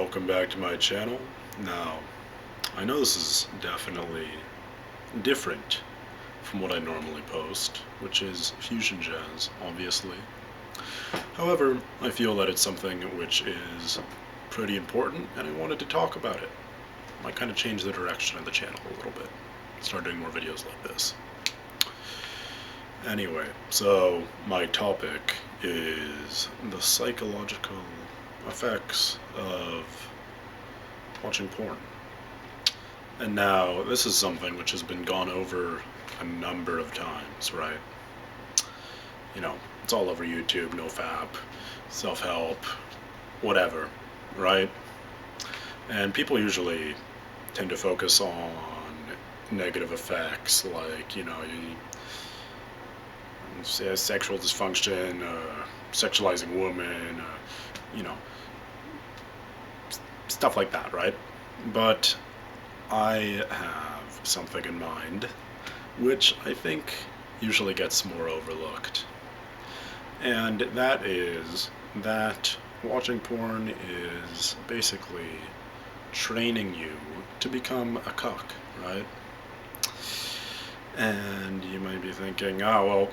welcome back to my channel. Now, I know this is definitely different from what I normally post, which is fusion jazz, obviously. However, I feel that it's something which is pretty important, and I wanted to talk about it. Might kind of change the direction of the channel a little bit. Start doing more videos like this. Anyway, so my topic is the psychological effects of watching porn. And now, this is something which has been gone over a number of times, right? You know, it's all over YouTube, nofap, self-help, whatever, right? And people usually tend to focus on negative effects, like, sexual dysfunction, sexualizing women, stuff like that, right? But I have something in mind which I think usually gets more overlooked. And that is that watching porn is basically training you to become a cuck, right? And you might be thinking, oh, well,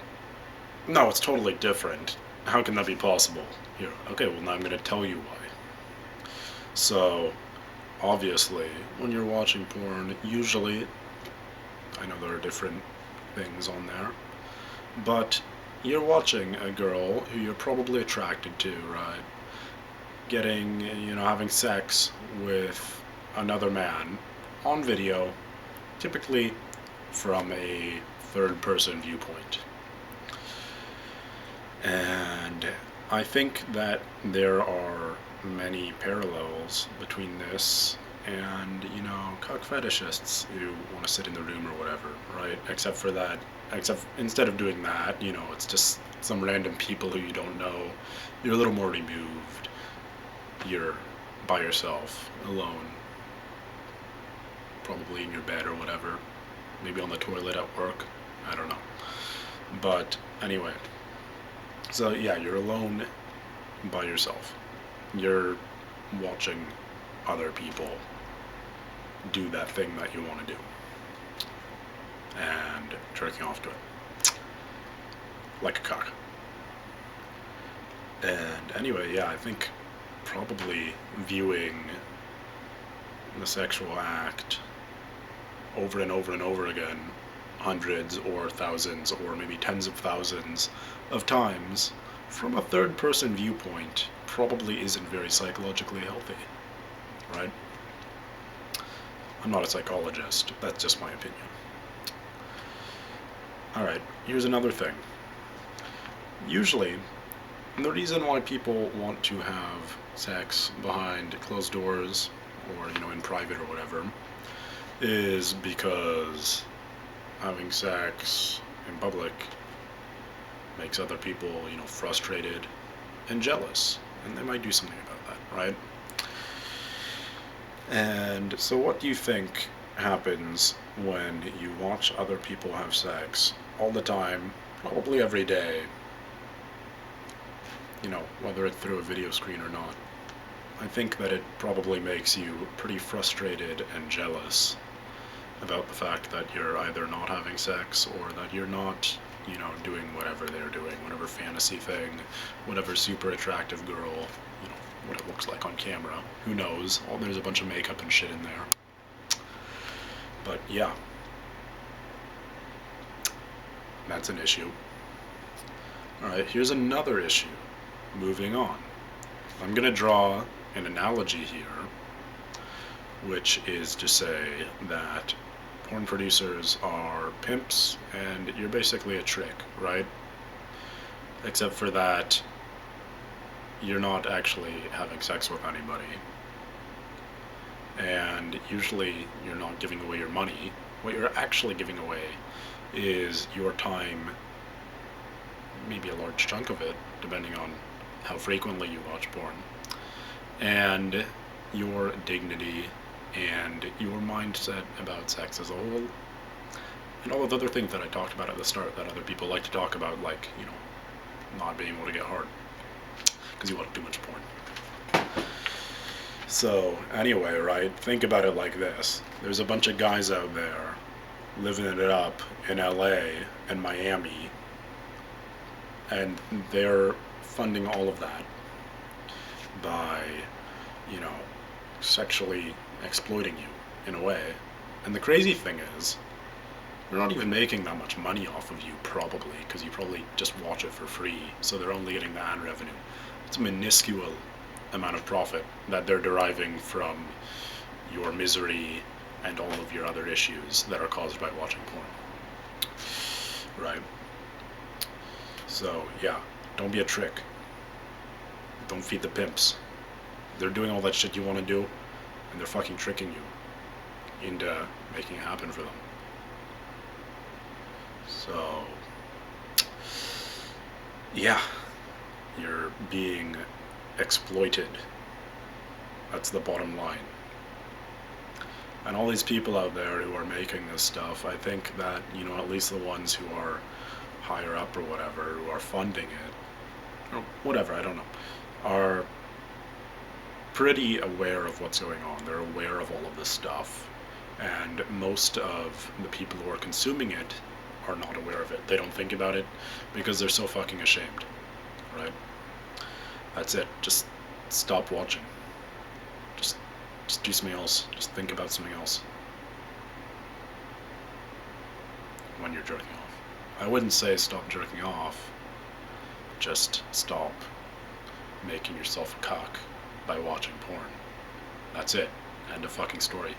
no, it's totally different. How can that be possible? Here, okay, well, now I'm going to tell you why. So, obviously, when you're watching porn, usually, I know there are different things on there, but you're watching a girl who you're probably attracted to, right? Getting, having sex with another man on video, typically from a third-person viewpoint. And I think that there are many parallels between this and, cuck fetishists who want to sit in the room or whatever, right? Except instead of doing that, it's just some random people who you don't know. You're a little more removed. You're by yourself, alone, probably in your bed or whatever, maybe on the toilet at work, I don't know. But anyway, so yeah, you're alone by yourself. You're watching other people do that thing that you want to do and jerking off to it like a cock. And anyway, yeah, I think probably viewing the sexual act over and over and over again, hundreds or thousands or maybe tens of thousands of times from a third-person viewpoint probably isn't very psychologically healthy, right? I'm not a psychologist, that's just my opinion. Alright, here's another thing. Usually, the reason why people want to have sex behind closed doors or, in private or whatever, is because having sex in public makes other people, frustrated and jealous, and they might do something about that, right? And so what do you think happens when you watch other people have sex all the time, probably every day, whether it's through a video screen or not? I think that it probably makes you pretty frustrated and jealous about the fact that you're either not having sex or that you're not, doing whatever they're doing, whatever fantasy thing, whatever super attractive girl, what it looks like on camera. Who knows? Oh, there's a bunch of makeup and shit in there. But yeah, that's an issue. Alright, here's another issue. Moving on. I'm going to draw an analogy here, which is to say that porn producers are pimps and you're basically a trick, right? Except for that you're not actually having sex with anybody, and usually you're not giving away your money. What you're actually giving away is your time, maybe a large chunk of it, depending on how frequently you watch porn, and your dignity and your mindset about sex as a whole, and all of the other things that I talked about at the start that other people like to talk about, like, not being able to get hard because you watch too much porn. So, anyway, right? Think about it like this. There's a bunch of guys out there living it up in LA and Miami, and they're funding all of that by, you know, sexually exploiting you in a way. And the crazy thing is, they're not even making that much money off of you, probably, because you probably just watch it for free, so they're only getting the ad revenue. It's a minuscule amount of profit that they're deriving from your misery and all of your other issues that are caused by watching porn. Right? So, yeah, don't be a trick. Don't feed the pimps. They're doing all that shit you want to do, and they're fucking tricking you into making it happen for them. So, yeah, you're being exploited. That's the bottom line. And all these people out there who are making this stuff, I think that, you know, at least the ones who are higher up or whatever, who are funding it, or whatever, I don't know, are pretty aware of what's going on. They're aware of all of this stuff. And most of the people who are consuming it are not aware of it. They don't think about it because they're so fucking ashamed. Right? That's it. Just stop watching. Just do something else. Just think about something else when you're jerking off. I wouldn't say stop jerking off. Just stop making yourself a cock by watching porn. That's it. End of fucking story.